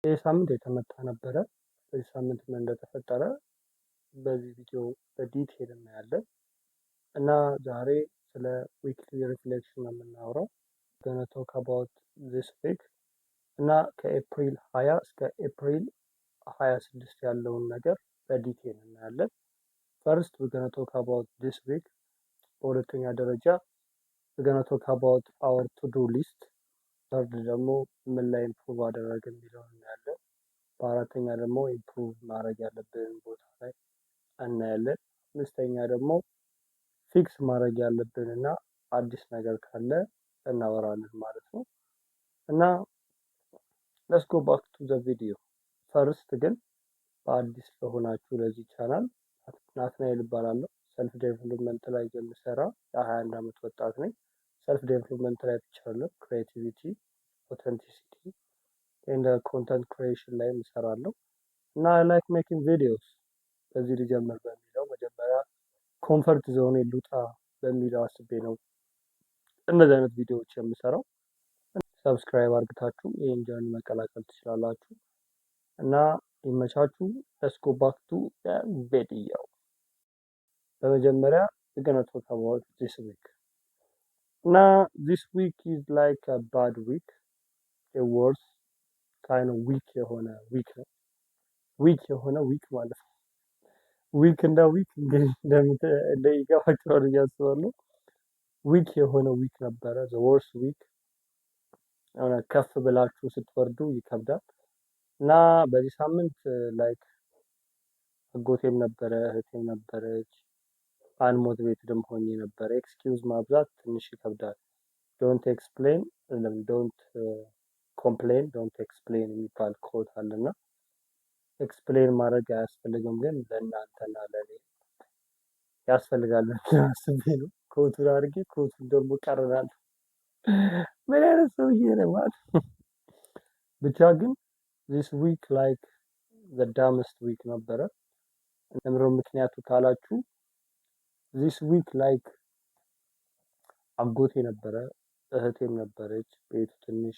ይህ ሳምንት የተመታ ነበረ። በዚህ ሳምንት ምን እንደተፈጠረ በዚህ ቪዲዮ በዲቴል እናያለን እና ዛሬ ስለ ዊክሊ ሪፍሌክሽን ነው የምናወራው። gonna talk about this week እና ከኤፕሪል 20 እስከ ኤፕሪል 26 ያለውን ነገር በዲቴል እናያለን። ፈርስት we're gonna talk about this week። በሁለተኛ ደረጃ we're gonna talk about our to-do list። ሰርድ ደግሞ ምን ላይ ኢምፕሩቭ አደረገ የሚለውን እናያለን። በአራተኛ ደግሞ ኢምፕሩቭ ማድረግ ያለብን ቦታ ላይ እናያለን። አምስተኛ ደግሞ ፊክስ ማድረግ ያለብን እና አዲስ ነገር ካለ እናወራለን ማለት ነው። እና let's go back to the video። ፈርስት ግን በአዲስ ለሆናችሁ ለዚህ ቻናል ናትናኤል እባላለሁ። ሰልፍ ዴቨሎፕመንት ላይ የምሰራ የ21 ዓመት ወጣት ነኝ። ሰልፍ ዴቨሎፕመንት ላይ ብቻ አይደለም፣ ክሬቲቪቲ፣ ኦተንቲሲቲ ኤንድ ኮንተንት ክሪኤሽን ላይ እሰራለሁ እና አይ ላይክ ሜኪንግ ቪዲዮስ። በዚህ ልጀምር በሚለው መጀመሪያ ኮምፈርት ዞን ልውጣ በሚለው አስቤ ነው እነዚህ አይነት ቪዲዮዎች የምሰራው። ሰብስክራይብ አድርጋችሁ ይሄን ጆርኒ መቀላቀል ትችላላችሁ እና ይመቻችሁ። let's go back to the video። በመጀመሪያ we're gonna talk about this week እና this week is like a bad week, a worse kind of week የሆነ week ነው። week የሆነ week ማለት ነው። week እንደ week እንግዲህ እንደሚገባቸው እያስባለሁ። week የሆነ week ነበረ። the worst week የሆነ ከፍ ብላችሁ ስትወርዱ ይከብዳል እና በዚህ ሳምንት ላይክ አጎቴም ነበረ፣ እህቴም ነበረች፣ አንሞቲቬትድም ሆኜ ነበረ። ኤክስኪውዝ ማብዛት ትንሽ ይከብዳል። ዶንት ኤክስፕሌን ዶንት ኮምፕሌን ዶንት ኤክስፕሌን የሚባል ኮት አለና ኤክስፕሌን ማድረግ አያስፈልግም፣ ግን ለእናንተና ለእኔ ያስፈልጋል አስቤ ነው ኮቱን አድርጌ ኮቱን ደግሞ ቀርናል። ምን አይነት ሰውዬ ነው ማለት ብቻ ግን this week like the dumbest week ነበረ። ለምሮ ምክንያቱ ካላችሁ this week like አጎቴ ነበረ፣ እህቴም ነበረች። ቤቱ ትንሽ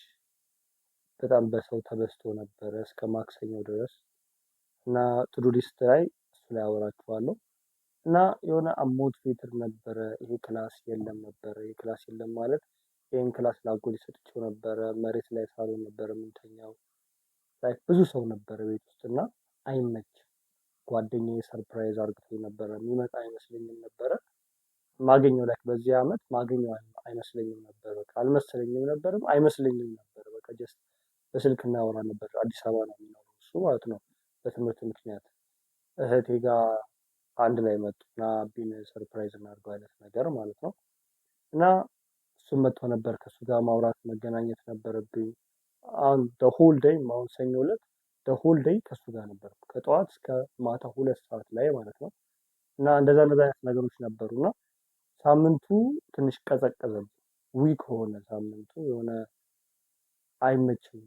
በጣም በሰው ተበስቶ ነበረ እስከ ማክሰኞ ድረስ እና ቱ-ዱ ሊስት ላይ እሱ ላይ አወራችኋለሁ እና የሆነ አሞቲቬትድ ነበረ። ይሄ ክላስ የለም ነበረ። ይሄ ክላስ የለም ማለት ይሄን ክላስ ላጎቴ ሰጥቼው ነበረ። መሬት ላይ ሳሎን ነበረ የምንተኛው። ላይክ ብዙ ሰው ነበረ ቤት ውስጥ እና አይመችም። ጓደኛዬ ሰርፕራይዝ አድርጎኝ ነበረ። የሚመጣ አይመስለኝም ነበረ ማገኘው። ላይክ በዚህ አመት ማገኘው አይመስለኝም ነበር። በቃ አልመሰለኝም ነበርም አይመስለኝም ነበር። በቃ ጀስት በስልክ እናወራ ነበር። አዲስ አበባ ነው የሚኖረው እሱ ማለት ነው። በትምህርት ምክንያት እህቴ ጋር አንድ ላይ መጡና ቢን ሰርፕራይዝ እናድርገው አይነት ነገር ማለት ነው። እና እሱም መጥቶ ነበር። ከሱ ጋር ማውራት መገናኘት ነበረብኝ። አሁን the whole day አሁን ሰኞ ዕለት the whole day ከሱ ጋር ነበር ከጠዋት እስከ ማታ 2 ሰዓት ላይ ማለት ነው። እና እንደዛ አይነት ነገሮች ነበሩና ሳምንቱ ትንሽ ቀዘቀዘብኝ። ዊክ ሆነ ሳምንቱ። የሆነ አይመችም።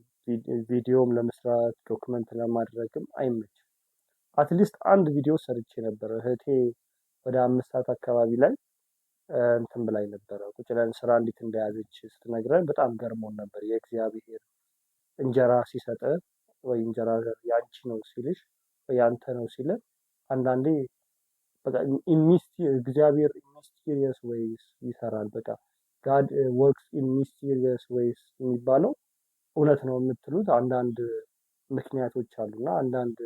ቪዲዮም ለመስራት ዶክመንት ለማድረግም አይመችም። አትሊስት አንድ ቪዲዮ ሰርቼ ነበር። እህቴ ወደ 5 ሰዓት አካባቢ ላይ እንትን ብላኝ ነበረ። ቁጭ ብለን ስራ እንዴት እንደያዘች ስትነግረን በጣም ገርሞን ነበር። የእግዚአብሔር እንጀራ ሲሰጥ ወይ እንጀራ ያንቺ ነው ሲልሽ ወይ ያንተ ነው ሲል አንዳንዴ በቃ እግዚአብሔር ኢን ሚስቲሪየስ ዌይስ ይሰራል። በቃ ጋድ ወርክስ ኢን ሚስቲሪየስ ዌይስ የሚባለው እውነት ነው የምትሉት አንዳንድ ምክንያቶች አሉና አንዳንድ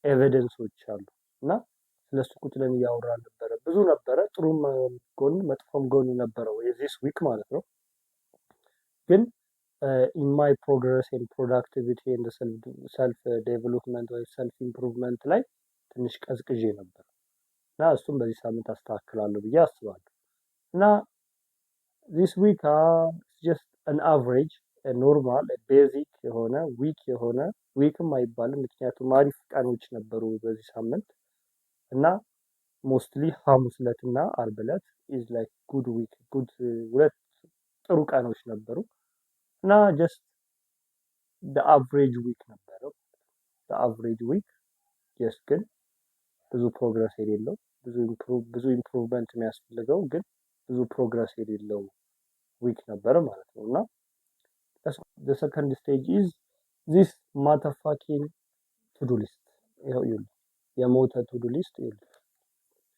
ኤቪደንሶች አሉ እና ስለሱ ቁጭ ብለን እያወራን ነበረ። ብዙ ነበረ፣ ጥሩም ጎን መጥፎም ጎን ነበረው የዚስ ዊክ ማለት ነው። ግን ኢን ማይ ፕሮግረስ ኤንድ ፕሮዳክቲቪቲ ኤንድ ሰልፍ ዴቨሎፕመንት ወይ ሰልፍ ኢምፕሩቭመንት ላይ ትንሽ ቀዝቅዤ ነበር እና እሱም በዚህ ሳምንት አስተካክላለሁ ብዬ አስባለሁ። እና this week just an average ኖርማል ቤዚክ የሆነ ዊክ የሆነ ዊክም አይባልም፣ ምክንያቱም አሪፍ ቀኖች ነበሩ በዚህ ሳምንት እና ሞስትሊ ሐሙስ ዕለት እና ዓርብ ዕለት ኢዝ ላይክ ጉድ ዊክ ጉድ ሁለት ጥሩ ቀኖች ነበሩ እና ጀስት the average week ነበረው። the average week ጀስት ግን ብዙ ፕሮግረስ የሌለው ብዙ ኢምፕሩቭመንት የሚያስፈልገው ግን ብዙ ፕሮግረስ የሌለው ዊክ ነበረ ማለት ነው። እና the second stage is ዚስ ማተርፋኪንግ ቱዱ ሊስት ይኸው ይኸውልህ የሞተ ቱዱ ሊስት ይኸውልህ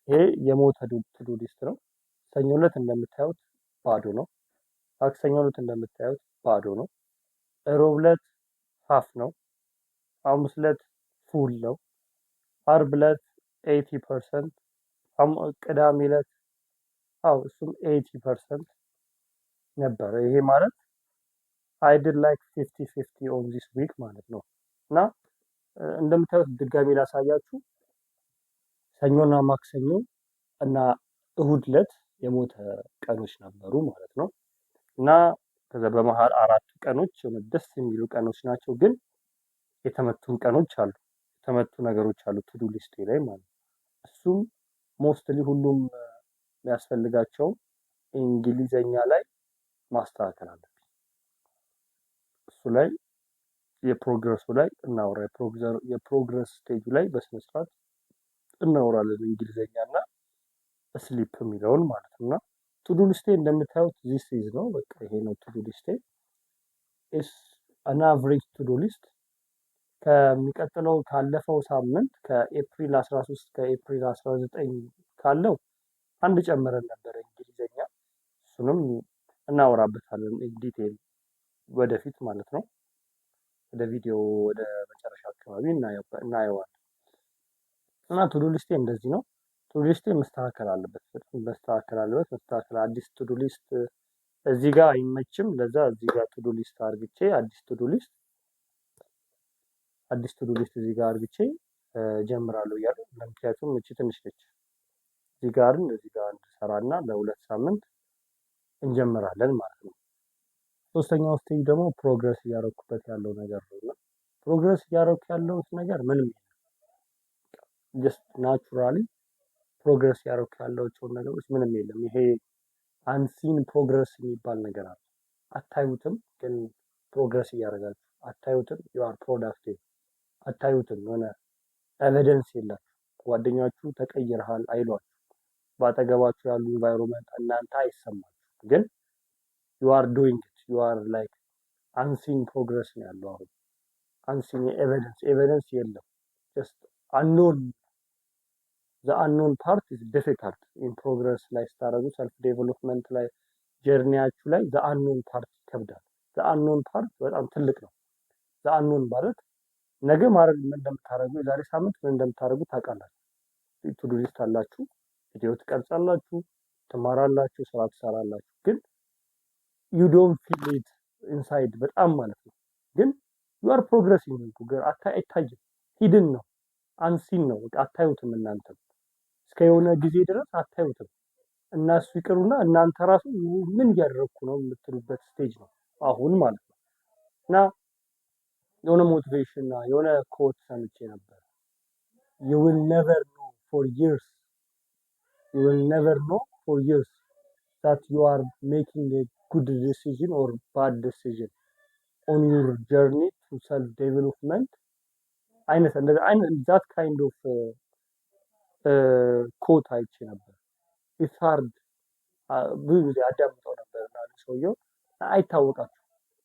ይሄ የሞተ ቱዱ ሊስት ነው። ሰኞ ዕለት እንደምታዩት ባዶ ነው። ማክሰኞ ዕለት እንደምታዩት ባዶ ነው። ሮብ ዕለት ሀፍ ነው። ሐሙስ ዕለት ፉል ነው። አርብ ዕለት 80%፣ ቅዳሜ ዕለት እሱም 80% ነበረ። ይሄ ማለት አይ ዲድ ላይክ 50-50 ኦን ዚስ ዊክ ማለት ነው። እና እንደምታዩት ድጋሚ ላሳያችሁ ሰኞና ማክሰኞ እና እሁድ ዕለት የሞተ ቀኖች ነበሩ ማለት ነው። እና ከዛ በመሃል አራቱ ቀኖች ደስ የሚሉ ቀኖች ናቸው፣ ግን የተመቱን ቀኖች አሉ፣ የተመቱ ነገሮች አሉ ቱዱ ሊስቴ ላይ ማለት ነው። እሱም ሞስትሊ ሁሉም የሚያስፈልጋቸው እንግሊዘኛ ላይ ማስተካከል አለብኝ። እሱ ላይ የፕሮግረሱ ላይ እናውራ። የፕሮግረስ ስቴጁ ላይ በስነ ስርዓት እናወራለን እንግሊዘኛ እና ስሊፕ የሚለውን ማለት ነው። እና ቱዱ ሊስቴ እንደምታዩት ዚስ ኢዝ ነው። በቃ ይሄ ነው ቱዱ ሊስቴ። ኢስ አን አቨሬጅ ቱዱ ሊስት ከሚቀጥለው ካለፈው ሳምንት ከኤፕሪል 13 ከኤፕሪል 19 ካለው አንድ ጨምረን ነበረ እንግሊዘኛ። እሱንም እናወራበታለን ዲቴል ወደፊት ማለት ነው። ወደ ቪዲዮ ወደ መጨረሻ አካባቢ እናየዋለን። እና ቱዱ ሊስቴ እንደዚህ ነው። ቱዱ ሊስቴ መስተካከል አለበት፣ አዲስ ቱዱ ሊስት እዚህ ጋር አይመችም። ለዛ እዚህ ጋር ቱዱ ሊስት አርግቼ አዲስ ቱዱ ሊስት እዚህ ጋር አርግቼ ጀምራለሁ እያሉ ምክንያቱም እቺ ትንሽ ነች። እዚህ ጋር እንሰራና ለ2 ሳምንት እንጀምራለን ማለት ነው። ሶስተኛው ስቴጅ ደግሞ ፕሮግረስ እያደረኩበት ያለው ነገር ነውና ፕሮግረስ እያደረኩ ያለው ነገር ምንም ጀስት ናቹራሊ ፕሮግረስ እያደረኩ ያለውን ነገሮች ምንም የለም። ይሄ አንሲን ፕሮግረስ የሚባል ነገር አለ። አታዩትም፣ ግን ፕሮግረስ እያደረጋችሁ አታዩትም። ዩ አር ፕሮዳክቲቭ አታዩትም። የሆነ ኤቪደንስ የላችሁ። ጓደኛችሁ ተቀይረሃል አይሏችሁ። በአጠገባችሁ ያሉ ኢንቫይሮንመንት እናንተ አይሰማችሁ፣ ግን ዩ አር ዱይንግ ኢት ዩ አር ላይክ አንሲን ፕሮግረስ ነው ያለው። አሁን አንሲን ኤቪደንስ የለም። ጀስት አንኖን ዘ አንኖን ፓርት ኢዝ ዲፊካልት ኢን ፕሮግረስ ላይ ስታደርጉ ሰልፍ ዴቨሎፕመንት ላይ ጀርኒያችሁ ላይ ዘ አንኖን ፓርት ይከብዳል። ዘ አንኖን ፓርት በጣም ትልቅ ነው። ዘ አንኖን ማለት ነገ ማድረግ ምን እንደምታደርጉ የዛሬ ሳምንት ምን እንደምታደርጉ ታውቃላችሁ። ቱዱ ሊስት አላችሁ፣ ቪዲዮ ትቀርጻላችሁ፣ ትማራላችሁ፣ ስራ ትሰራላችሁ፣ ግን ዩ ዶንት ፊል ኢት ኢንሳይድ በጣም ማለት ነው። ግን ዩ አር ፕሮግረሲንግ ግን አይታይም፣ ሂድን ነው፣ አንሲን ነው። በቃ አታዩትም። እናንተ እስከ የሆነ ጊዜ ድረስ አታዩትም። እና እሱ ይቅሩና እናንተ ራሱ ምን እያደረግኩ ነው የምትሉበት ስቴጅ ነው አሁን ማለት ነው። እና የሆነ ሞቲቬሽን እና የሆነ ኮት ሰምቼ ነበር። you will never know for years that you are making a good decision or bad decision on your journey to self development አይነት that kind of ኮት አይቼ ነበር። it's hard ብዙ ጊዜ አዳምጠው ነበር እና ሰውየው አይታወቃችሁ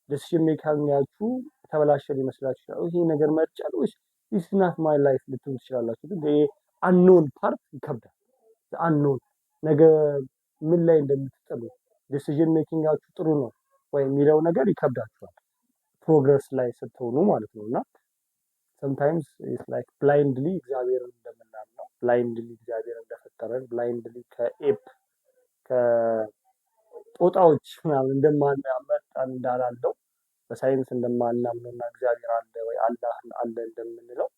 ዲሲሽን ሜኪንጋችሁ ተበላሸ ሊመስላችሁ ይችላል። ይሄ ነገር መርጫለሁ ወይስ this is not my life ልትሉ ትችላላችሁ። ግን ይሄ አንኖን ፓርት ይከብዳል። አንኖን ነገ ምን ላይ እንደምትጥሉ ዲሲዥን ሜኪንጋችሁ ጥሩ ነው ወይ የሚለው ነገር ይከብዳችኋል ፕሮግረስ ላይ ስትሆኑ ማለት ነው። እና sometimes it's like blindly እግዚአብሔርን እንደምናምነው blindly እግዚአብሔር እንደፈጠረን blindly ከኤፕ ከጦጣዎች ምናምን እንደማናመጣ እንዳላለው በሳይንስ እንደማናምነውና እግዚአብሔር አለ ወይ አላህ አለ እንደምንለው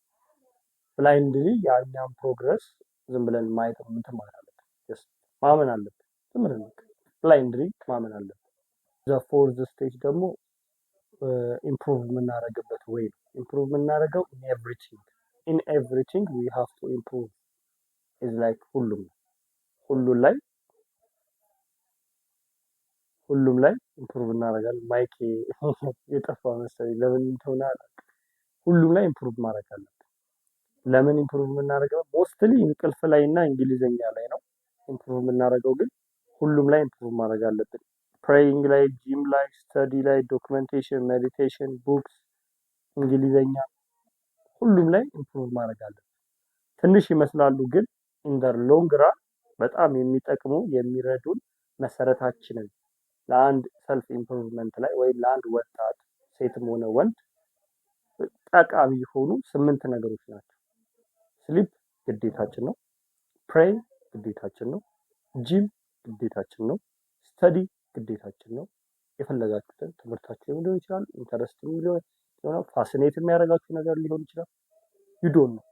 ብላይንድሊ ያኛም ፕሮግረስ ዝም ብለን ማየት እንትን ማለት አለብን። ጀስት ማመን አለብን። ዝም ብለን ብላይንድሊ ማመን አለብን። ዘ ፎርዝ ስቴጅ ደግሞ ኢምፕሩቭ የምናደርግበት ወይ ነው። ኢምፕሩቭ የምናደርገው ኢን ኤቭሪቲንግ ዊ ሃቭ ቱ ኢምፕሩቭ ኢዝ ላይክ ሁሉም ላይ ኢምፕሩቭ እናደርጋለን። ማይክ የጠፋ መሰለኝ ለምን እንደሆነ አላውቅም። ሁሉም ላይ ኢምፕሩቭ ማድረግ አለብን። ለምን ኢምፕሩቭ የምናደርገው ሞስትሊ እንቅልፍ ላይ እና እንግሊዘኛ ላይ ነው ኢምፕሩቭ የምናደርገው፣ ግን ሁሉም ላይ ኢምፕሩቭ ማድረግ አለብን። ፕሬይንግ ላይ፣ ጂም ላይ፣ ስተዲ ላይ፣ ዶክመንቴሽን፣ ሜዲቴሽን፣ ቡክስ እንግሊዘኛ፣ ሁሉም ላይ ኢምፕሩቭ ማድረግ አለብን። ትንሽ ይመስላሉ ግን ኢንደር ሎንግ ራን በጣም የሚጠቅሙ የሚረዱን መሰረታችንን ለአንድ ሰልፍ ኢምፕሩቭመንት ላይ ወይም ለአንድ ወጣት ሴትም ሆነ ወንድ ጠቃሚ የሆኑ 8 ነገሮች ናቸው። ስሊፕ ግዴታችን ነው። ፕሬይ ግዴታችን ነው። ጂም ግዴታችን ነው። ስተዲ ግዴታችን ነው። የፈለጋችሁትን ትምህርታችሁ ሊሆን ይችላል፣ ኢንተረስት ሊሆን ይችላል፣ ፋሲኔት የሚያደርጋችሁ ነገር ሊሆን ይችላል። ዩዶን ነው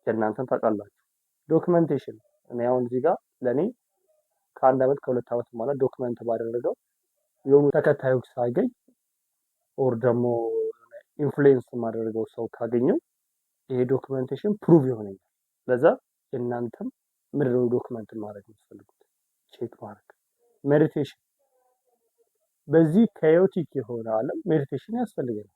የእናንተን ታውቃላችሁ። ዶክመንቴሽን እኔ አሁን እዚህ ጋር ለእኔ ከ1 ዓመት ከ2 ዓመት በኋላ ዶክመንት ባደረገው የሆኑ ተከታዮች ሳገኝ ኦር ደግሞ ኢንፍሉዌንስ የማደርገው ሰው ካገኘው ይሄ ዶክመንቴሽን ፕሩቭ ይሆነኛል። ለዛ የእናንተም ምንድነው ዶክመንት ማድረግ የምትፈልጉት ቼክ ማድረግ። ሜዲቴሽን በዚህ ካዮቲክ የሆነ ዓለም ሜዲቴሽን ያስፈልጋል።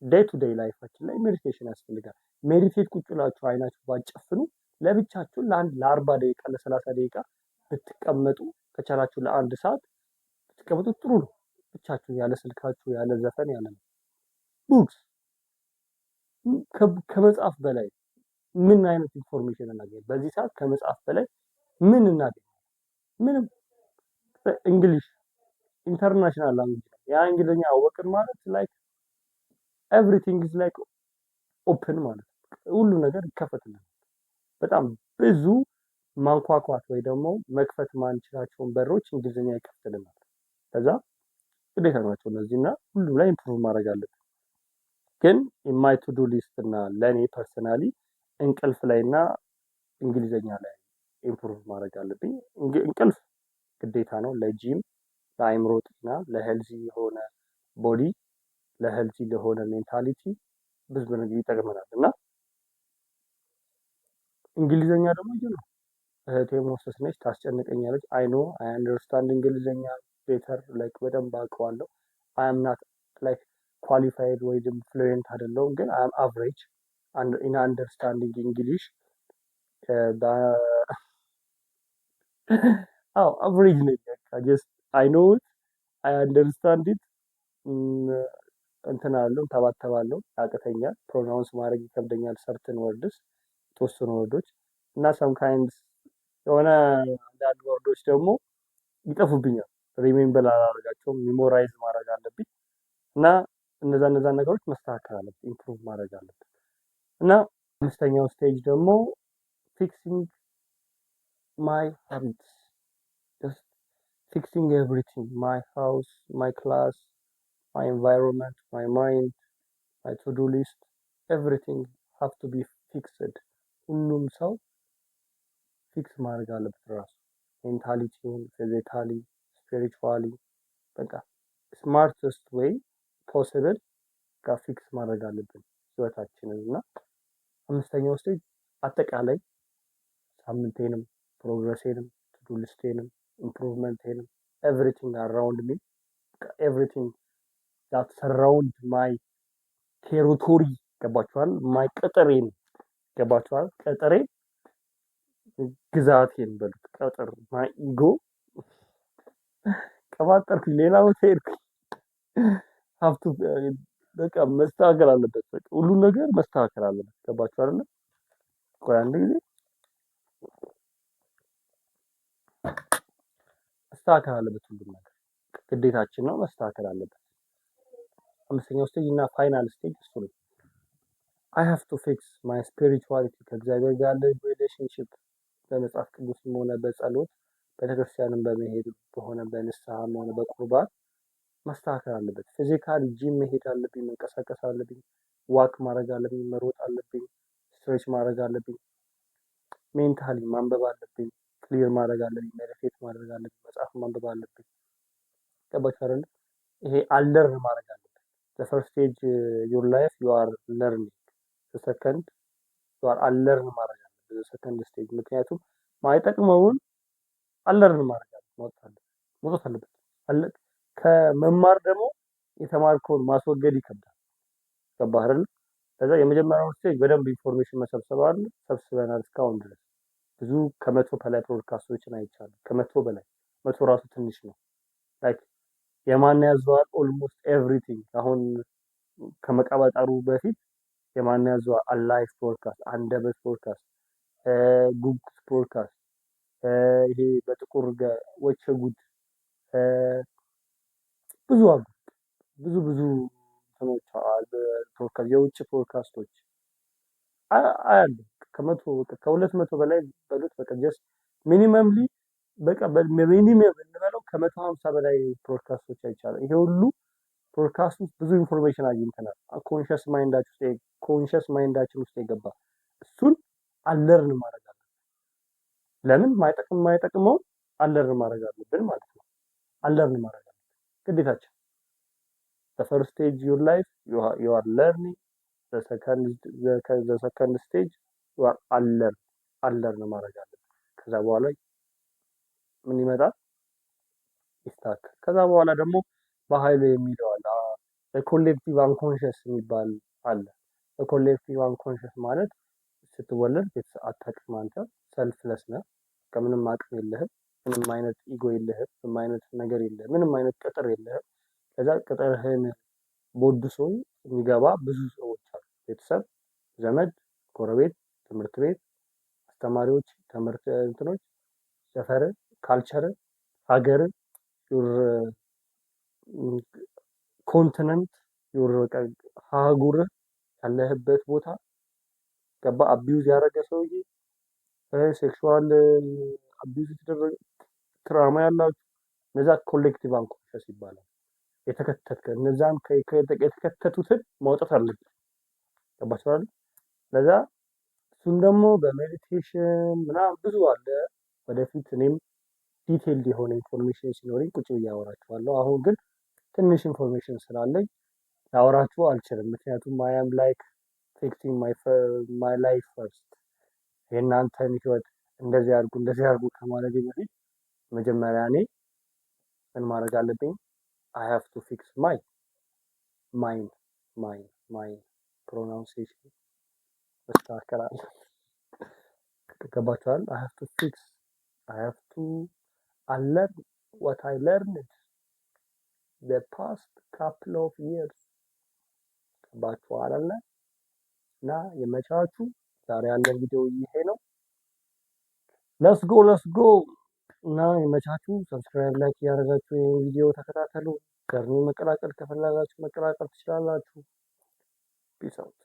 ዴይ ቱ ዴይ ላይፋችን ላይ ሜዲቴሽን ያስፈልጋል። ሜዲቴት ቁጭ ብላችሁ አይናችሁ ባጨፍኑ ለብቻችሁ ለ40 ደቂቃ ለ30 ደቂቃ ብትቀመጡ ከቻላችሁ ለ1 ሰዓት ብትቀመጡ ጥሩ ነው። ብቻችሁ ያለ ስልካችሁ ያለ ዘፈን ያለ ነው። ቡክስ ከመጽሐፍ በላይ ምን አይነት ኢንፎርሜሽን እናገኝ? በዚህ ሰዓት ከመጽሐፍ በላይ ምን እናገኝ? ምንም። እንግሊሽ ኢንተርናሽናል ላንጉጅ ነው። ያ እንግሊዝኛ አወቅን ማለት ላይክ ኤቭሪቲንግ ኢዝ ላይክ ኦፕን ማለት ነው። ሁሉ ነገር ይከፈትልናል። በጣም ብዙ ማንኳኳት ወይ ደግሞ መክፈት ማንችላቸውን በሮች እንግሊዝኛ ይከፍትልናል። ከዛ ግዴታ ናቸው እነዚህና ሁሉም ላይ ኢምፕሩቭ ማድረግ አለብን። ግን የማይ ቱ ዱ ሊስት እና ለእኔ ፐርሰናሊ እንቅልፍ ላይ እና እንግሊዝኛ ላይ ኢምፕሩቭ ማድረግ አለብኝ። እንቅልፍ ግዴታ ነው ለጂም፣ ለአይምሮ ጤና፣ ለሄልዚ የሆነ ቦዲ፣ ለሄልዚ ለሆነ ሜንታሊቲ ብዙ ነገር ይጠቅመናል እና እንግሊዝኛ ደግሞ ይሄ ነው። እህቴ ሞሰስ ነች፣ ታስጨንቀኛለች። አይ ኖ አይ አንደርስታንድ እንግሊዝኛ ቤተር ላይክ በደንብ አውቀዋለሁ። አይ አም ናት ላይክ ኳሊፋይድ ወይ ደግሞ ፍሉዌንት አይደለሁም፣ ግን አይ አም አቨሬጅ ኢን አንደርስታንዲንግ እንግሊሽ። አዎ አቨሬጅ ነኝ። ጀስት አይ ኖ ኢት አይ አንደርስታንድ ኢት። እንትን አለው ተባተባለሁ፣ ያቅተኛል። ፕሮናውንስ ማድረግ ይከብደኛል። ሰርትን ወርድስ የተወሰኑ ወርዶች እና ሰም ካይንድስ የሆነ አንዳንድ ወርዶች ደግሞ ይጠፉብኛል። ሪሜምበር አላደርጋቸውም። ሚሞራይዝ ማድረግ አለብኝ እና እነዛ ነገሮች መስተካከል አለብኝ፣ ኢምፕሩቭ ማድረግ አለብኝ እና 5ኛው ስቴጅ ደግሞ ፊክሲንግ ማይ ሃቢትስ ጀስት ፊክሲንግ ኤቭሪቲንግ ማይ ሃውስ ማይ ክላስ ማይ ኤንቫይሮንመንት ማይ ማይንድ ማይ ቱ ዱ ሊስት ኤቭሪቲንግ ሃቭ ቱ ቢ ፊክስድ። ሁሉም ሰው ፊክስ ማድረግ አለበት ራሱ ሜንታሊቲውን፣ ፊዚካሊ፣ ስፒሪቹዋሊ በቃ ስማርተስት ዌይ ፖሲብል ጋር ፊክስ ማድረግ አለብን ህይወታችንን እና 5ኛው ስቴጅ አጠቃላይ ሳምንቴንም፣ ፕሮግረሴንም፣ ቱዱ ሊስቴንም፣ ኢምፕሩቭመንቴንም ኤቭሪቲንግ አራውንድ ሚ ኤቭሪቲንግ ዛት ሰራውንድ ማይ ቴሪቶሪ ገባችኋል? ማይ ቅጥሬን ገባችኋል? ቅጥሬ ግዛቴን በሉት ቅጥር ማይ ኢጎ ቀባጠርኩኝ፣ ሌላ ቦታ ሄድኩኝ። ሀብቱ በቃ መስተካከል አለበት። በቃ ሁሉ ነገር መስተካከል አለበት። ገባችሁ አይደለ? ቆይ አንድ ጊዜ መስተካከል አለበት። ሁሉም ነገር ግዴታችን ነው፣ መስተካከል አለበት። 5ኛው ስቴጅ እና ፋይናል ስቴጅ እሱ ነው። አይ ሃቭ ቱ ፊክስ ማይ ስፒሪቹዋሊቲ ከእግዚአብሔር ጋር ያለ ሪሌሽንሽፕ በመጽሐፍ ቅዱስም ሆነ በጸሎት ቤተክርስቲያንም በመሄድ በሆነ በንስሐም ሆነ በቁርባን ማስተካከል አለበት። ፊዚካሊ ጂም መሄድ አለብኝ፣ መንቀሳቀስ አለብኝ፣ ዋክ ማድረግ አለብኝ፣ መሮጥ አለብኝ፣ ስትሬች ማድረግ አለብኝ። ሜንታሊ ማንበብ አለብኝ፣ ክሊር ማድረግ አለብኝ፣ ሜዲቴት ማድረግ አለብኝ፣ መጽሐፍ ማንበብ አለብኝ። ገባችሁ አይደል? ይሄ አለርን ማድረግ አለብኝ። the first stage your life you are learning, the second you are unlearn ማድረግ አለብኝ the second stage። ምክንያቱም ማይጠቅመውን አለርን ማድረግ አለብኝ፣ መውጣት አለበት። ከመማር ደግሞ የተማርከውን ማስወገድ ይከብዳል። ገባህ አይደል? ከዛ የመጀመሪያው ስቴጅ በደንብ ኢንፎርሜሽን መሰብሰብ አለ። ሰብስበናል እስካሁን ድረስ ብዙ ከ100 በላይ ፖድካስቶችን አይቻለሁ። ከ100 በላይ 100 ራሱ ትንሽ ነው። ላይክ የማን ያዘዋል ኦልሞስት ኤቭሪቲንግ። አሁን ከመቀባጠሩ በፊት የማን ያዘዋል? አላይፍ ፖድካስት፣ አንደበት ፖድካስት፣ ጉጉት ፖድካስት፣ ይሄ በጥቁር ወቸ ጉድ፣ ብዙ አሉ። ብዙ ብዙ እንትኖች ፖድካስት፣ የውጭ ፖድካስቶች አያሉ ከሁለት መቶ በላይ በሉት። በቃ ጀስት ሚኒመምሊ በቃ ሚኒመም እንበለው ከ150 በላይ ፖድካስቶች አይቻልም። ይሄ ሁሉ ፖድካስት ውስጥ ብዙ ኢንፎርሜሽን አግኝተናል። ኮንሸስ ማይንዳችን ውስጥ የገባ እሱን አለርን ማድረግ አለብን። ለምን ማይጠቅመው አለርን ማድረግ አለብን ማለት ነው። አለርን ማድረግ አለብን ግዴታችን። the first stage your life you are learning, the second stage you are unlearn ማድረግ አለብን። ከዛ በኋላ ምን ይመጣል? ይስተካከል። ከዛ በኋላ ደግሞ በኃይሉ የሚለው አለ ኮሌክቲቭ አንኮንሽስ የሚባል አለ። ኮሌክቲቭ አንኮንሽስ ማለት ስትወለድ አታውቅም፣ አንተ ሰልፍለስ ነህ፣ ከምንም አቅም የለህም፣ ምንም አይነት ኢጎ የለህም፣ ምንም አይነት ነገር የለህም፣ ምንም አይነት ቅጥር የለህም። ከዛ ቅጥርህን ቦድሶ የሚገባ ብዙ ሰዎች አሉ። ቤተሰብ፣ ዘመድ፣ ጎረቤት፣ ትምህርት ቤት፣ አስተማሪዎች፣ ትምህርት እንትኖች፣ ሰፈር፣ ካልቸር፣ ሀገር፣ ኮንቲነንት፣ ሀጉር፣ ያለህበት ቦታ ገባ። አቢዩዝ ያደረገ ሰውዬ፣ ሴክሹዋል አቢዩዝ የተደረገ ትራማ ያላችሁ እነዛ ኮሌክቲቭ አንኮንሸስ ይባላል። እነዛን የተከተቱትን ማውጣት አለብን። ገባችሁ አይደል? ለዛ እሱን ደግሞ በሜዲቴሽን ምናምን ብዙ አለ። ወደፊት እኔም ዲቴይልድ የሆነ ኢንፎርሜሽን ሲኖረኝ ቁጭ ብዬ አወራችኋለሁ። አሁን ግን ትንሽ ኢንፎርሜሽን ስላለኝ ላወራችሁ አልችልም። ምክንያቱም አይ አም ላይክ ፊክሲንግ ማይ ላይፍ ፈርስት። የእናንተን ህይወት እንደዚህ አድርጉ ከማለት በፊት መጀመሪያ እኔ ምን ማድረግ አለብኝ? I have to fix my pronunciation መስተካከል አለ። ገባችኋል? I have to unlearn what I learned the past couple of years። ገባችኋል አይደል? እና የመቻችሁ ዛሬ ያለ ቪዲዮ ይሄ ነው። let's go እና የመቻችሁ። ሰብስክራይብ ላይክ ያደረጋችሁ ይሄን ቪዲዮ ተከታተሉ። ገርኒ መቀላቀል ከፈለጋችሁ መቀላቀል ትችላላችሁ። ፒስ አውት።